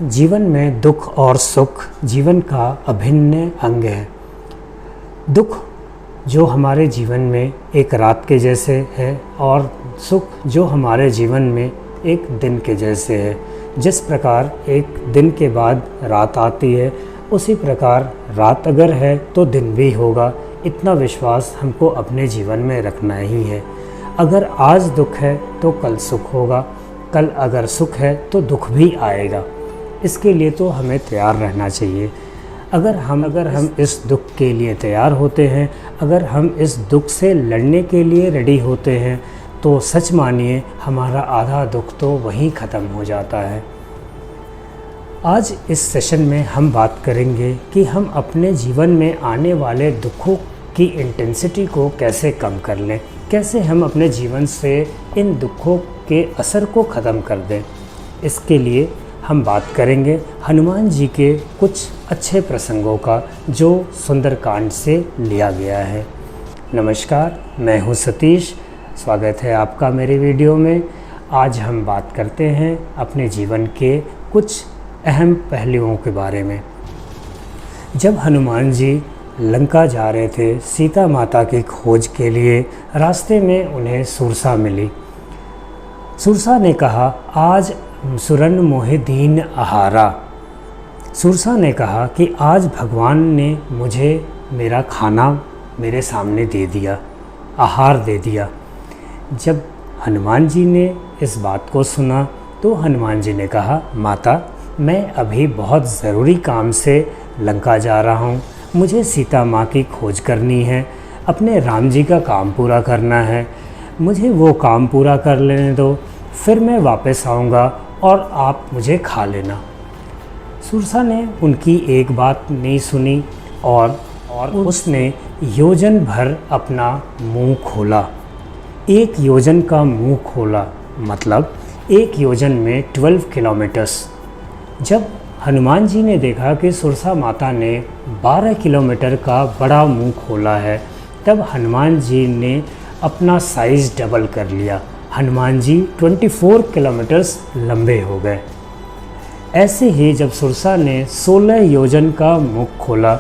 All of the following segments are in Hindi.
जीवन में दुख और सुख जीवन का अभिन्न अंग है। दुख जो हमारे जीवन में एक रात के जैसे है और सुख जो हमारे जीवन में एक दिन के जैसे है। जिस प्रकार एक दिन के बाद रात आती है, उसी प्रकार रात अगर है तो दिन भी होगा। इतना विश्वास हमको अपने जीवन में रखना ही है। अगर आज दुख है तो कल सुख होगा, कल अगर सुख है तो दुख भी आएगा। इसके लिए तो हमें तैयार रहना चाहिए। अगर हम इस दुख के लिए तैयार होते हैं, अगर हम इस दुख से लड़ने के लिए रेडी होते हैं, तो सच मानिए हमारा आधा दुख तो वहीं ख़त्म हो जाता है। आज इस सेशन में हम बात करेंगे कि हम अपने जीवन में आने वाले दुखों की इंटेंसिटी को कैसे कम कर लें, कैसे हम अपने जीवन से इन दुखों के असर को ख़त्म कर दें। इसके लिए हम बात करेंगे हनुमान जी के कुछ अच्छे प्रसंगों का जो सुंदरकांड से लिया गया है। नमस्कार, मैं हूं सतीश, स्वागत है आपका मेरे वीडियो में। आज हम बात करते हैं अपने जीवन के कुछ अहम पहलुओं के बारे में। जब हनुमान जी लंका जा रहे थे सीता माता की खोज के लिए, रास्ते में उन्हें सुरसा मिली। सुरसा ने कहा, आज सुरन मोहि दीन आहारा। सुरसा ने कहा कि आज भगवान ने मुझे मेरा खाना मेरे सामने दे दिया, आहार दे दिया। जब हनुमान जी ने इस बात को सुना तो हनुमान जी ने कहा, माता मैं अभी बहुत ज़रूरी काम से लंका जा रहा हूँ, मुझे सीता माँ की खोज करनी है, अपने राम जी का काम पूरा करना है, मुझे वो काम पूरा कर लेने दो, फिर मैं वापस आऊँगा और आप मुझे खा लेना। सुरसा ने उनकी एक बात नहीं सुनी और उसने योजन भर अपना मुंह खोला। एक योजन का मुंह खोला मतलब एक योजन में 12 किलोमीटर्स। जब हनुमान जी ने देखा कि सुरसा माता ने 12 किलोमीटर का बड़ा मुंह खोला है, तब हनुमान जी ने अपना साइज़ डबल कर लिया। हनुमान जी 24 किलोमीटर्स लंबे हो गए। ऐसे ही जब सुरसा ने 16 योजन का मुख खोला,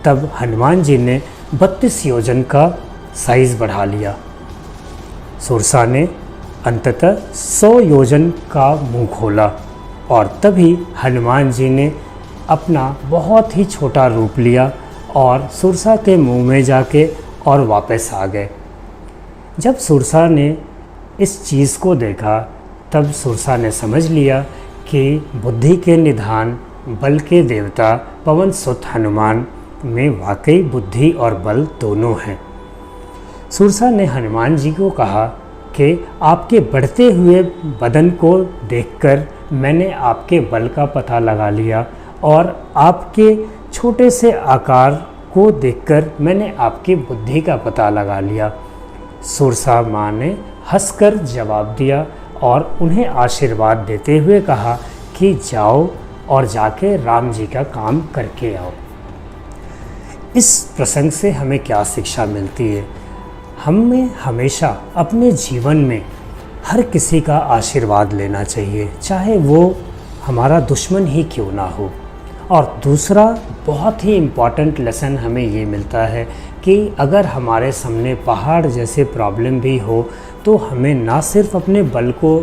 तब हनुमान जी ने 32 योजन का साइज़ बढ़ा लिया। सुरसा ने अंततः 100 योजन का मुंह खोला और तभी हनुमान जी ने अपना बहुत ही छोटा रूप लिया और सुरसा के मुंह में जाके और वापस आ गए। जब सुरसा ने इस चीज़ को देखा, तब सुरसा ने समझ लिया कि बुद्धि के निधान, बल के देवता पवन सुत हनुमान में वाकई बुद्धि और बल दोनों हैं। सुरसा ने हनुमान जी को कहा कि आपके बढ़ते हुए बदन को देखकर मैंने आपके बल का पता लगा लिया और आपके छोटे से आकार को देखकर मैंने आपकी बुद्धि का पता लगा लिया। सुरसा माँ ने हंसकर जवाब दिया और उन्हें आशीर्वाद देते हुए कहा कि जाओ और जाके राम जी का काम करके आओ। इस प्रसंग से हमें क्या शिक्षा मिलती है? हमें हमेशा अपने जीवन में हर किसी का आशीर्वाद लेना चाहिए, चाहे वो हमारा दुश्मन ही क्यों ना हो। और दूसरा बहुत ही इम्पॉर्टेंट लेसन हमें ये मिलता है कि अगर हमारे सामने पहाड़ जैसे प्रॉब्लम भी हो, तो हमें ना सिर्फ अपने बल को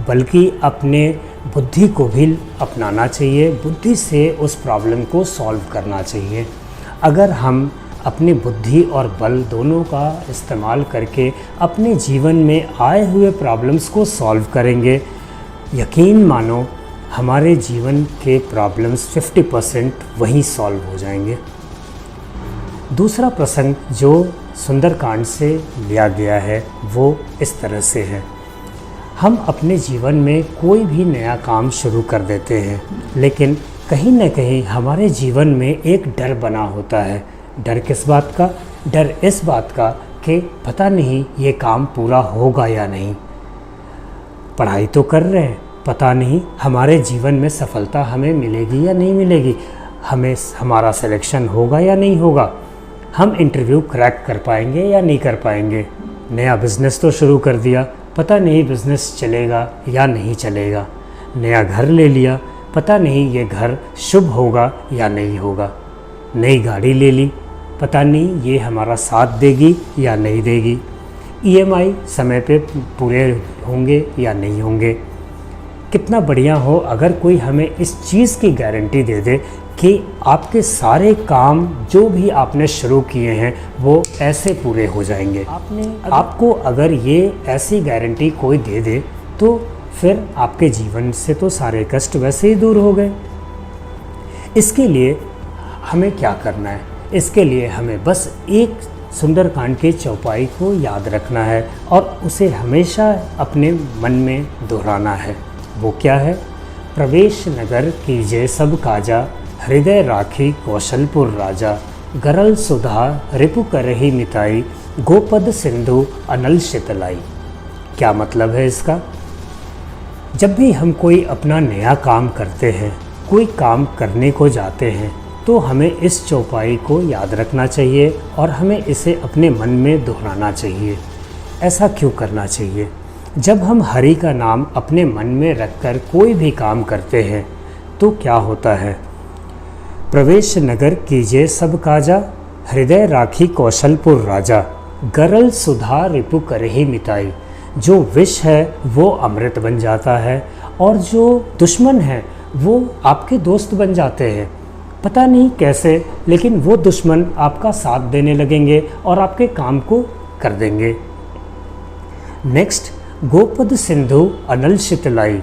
बल्कि अपने बुद्धि को भी अपनाना चाहिए। बुद्धि से उस प्रॉब्लम को सॉल्व करना चाहिए। अगर हम अपनी बुद्धि और बल दोनों का इस्तेमाल करके अपने जीवन में आए हुए प्रॉब्लम्स को सॉल्व करेंगे, यकीन मानो हमारे जीवन के प्रॉब्लम्स 50% वहीं सॉल्व हो जाएंगे। दूसरा प्रसंग जो सुंदरकांड से लिया गया है वो इस तरह से है। हम अपने जीवन में कोई भी नया काम शुरू कर देते हैं, लेकिन कहीं न कहीं हमारे जीवन में एक डर बना होता है। डर किस बात का? डर इस बात का कि पता नहीं ये काम पूरा होगा या नहीं। पढ़ाई तो कर रहे हैं, पता नहीं हमारे जीवन में सफलता हमें मिलेगी या नहीं मिलेगी, हमारा सिलेक्शन होगा या नहीं होगा, हम इंटरव्यू क्रैक कर पाएंगे या नहीं कर पाएंगे। नया बिज़नेस तो शुरू कर दिया, पता नहीं बिज़नेस चलेगा या नहीं चलेगा। नया घर ले लिया, पता नहीं ये घर शुभ होगा या नहीं होगा। नई गाड़ी ले ली, पता नहीं ये हमारा साथ देगी या नहीं देगी। ईएमआई समय पे पूरे होंगे या नहीं होंगे। कितना बढ़िया हो अगर कोई हमें इस चीज़ की गारंटी दे दे कि आपके सारे काम जो भी आपने शुरू किए हैं वो ऐसे पूरे हो जाएंगे। आपको अगर ये ऐसी गारंटी कोई दे दे तो फिर आपके जीवन से तो सारे कष्ट वैसे ही दूर हो गए। इसके लिए हमें क्या करना है? इसके लिए हमें बस एक सुंदरकांड की चौपाई को याद रखना है और उसे हमेशा अपने मन में दोहराना है। वो क्या है? प्रवेश नगर कीजे सब काजा, हृदय राखी कौशलपुर राजा, गरल सुधा रिपु करही मिताई, गोपद सिंधु अनल शीतलाई। क्या मतलब है इसका? जब भी हम कोई अपना नया काम करते हैं, कोई काम करने को जाते हैं, तो हमें इस चौपाई को याद रखना चाहिए और हमें इसे अपने मन में दोहराना चाहिए। ऐसा क्यों करना चाहिए? जब हम हरि का नाम अपने मन में रखकर कोई भी काम करते हैं तो क्या होता है? प्रवेश नगर कीजे सब काजा, हृदय राखी कौशलपुर राजा, गरल सुधा रिपु करही मिताई। जो विष है वो अमृत बन जाता है और जो दुश्मन है वो आपके दोस्त बन जाते हैं। पता नहीं कैसे, लेकिन वो दुश्मन आपका साथ देने लगेंगे और आपके काम को कर देंगे। नेक्स्ट, गोपद सिंधु अनल शीतलाई।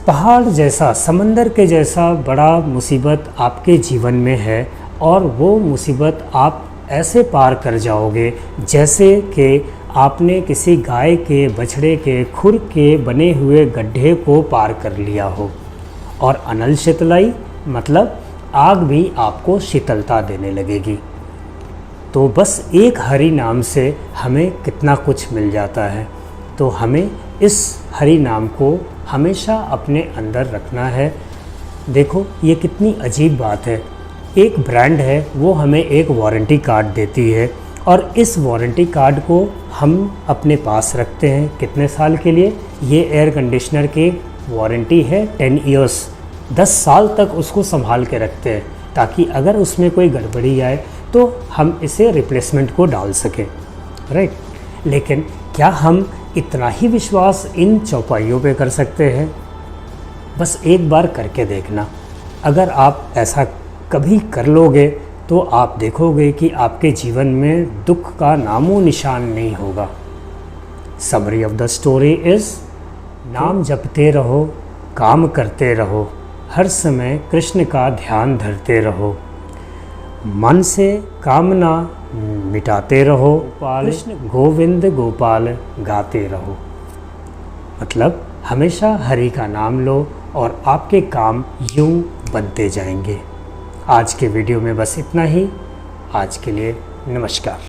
पहाड़ जैसा, समंदर के जैसा बड़ा मुसीबत आपके जीवन में है और वो मुसीबत आप ऐसे पार कर जाओगे जैसे कि आपने किसी गाय के बछड़े के खुर के बने हुए गड्ढे को पार कर लिया हो। और अनल शीतलाई मतलब आग भी आपको शीतलता देने लगेगी। तो बस एक हरि नाम से हमें कितना कुछ मिल जाता है। तो हमें इस हरि नाम को हमेशा अपने अंदर रखना है। देखो ये कितनी अजीब बात है। एक ब्रांड है वो हमें एक वारंटी कार्ड देती है और इस वारंटी कार्ड को हम अपने पास रखते हैं कितने साल के लिए? ये एयर कंडीशनर की वारंटी है 10 ईयर्स। 10 साल तक उसको संभाल के रखते हैं ताकि अगर उसमें कोई गड़बड़ी आए तो हम इसे रिप्लेसमेंट को डाल सकें, राइट। लेकिन क्या हम इतना ही विश्वास इन चौपाइयों पे कर सकते हैं? बस एक बार करके देखना। अगर आप ऐसा कभी कर लोगे तो आप देखोगे कि आपके जीवन में दुख का नामो निशान नहीं होगा। Summary of the story is, नाम जपते रहो, काम करते रहो, हर समय कृष्ण का ध्यान धरते रहो, मन से कामना मिटाते रहो, कृष्ण गोविंद गोपाल गाते रहो। मतलब हमेशा हरि का नाम लो और आपके काम यूं बनते जाएंगे। आज के वीडियो में बस इतना ही। आज के लिए नमस्कार।